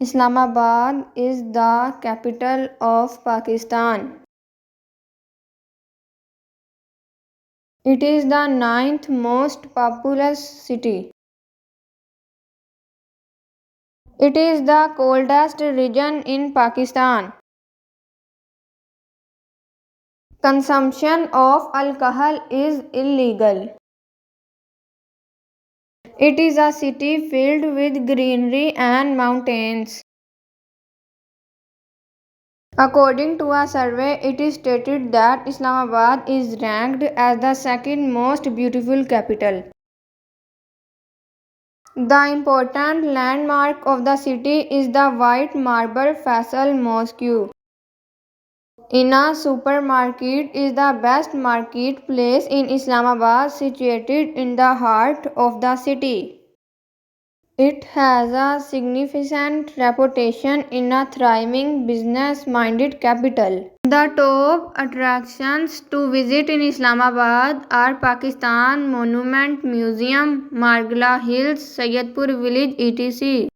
Islamabad is the capital of Pakistan. It is the ninth most populous city. It is the coldest region in Pakistan. Consumption of alcohol is illegal. It is a city filled with greenery and mountains. According to a survey, it is stated that Islamabad is ranked as the second most beautiful capital. The important landmark of the city is the white marble Faisal Mosque. Ina Supermarket is the best marketplace in Islamabad, situated in the heart of the city. It has a significant reputation in a thriving business-minded capital. The top attractions to visit in Islamabad are Pakistan Monument Museum, Margla Hills, Sayyidpur Village, etc.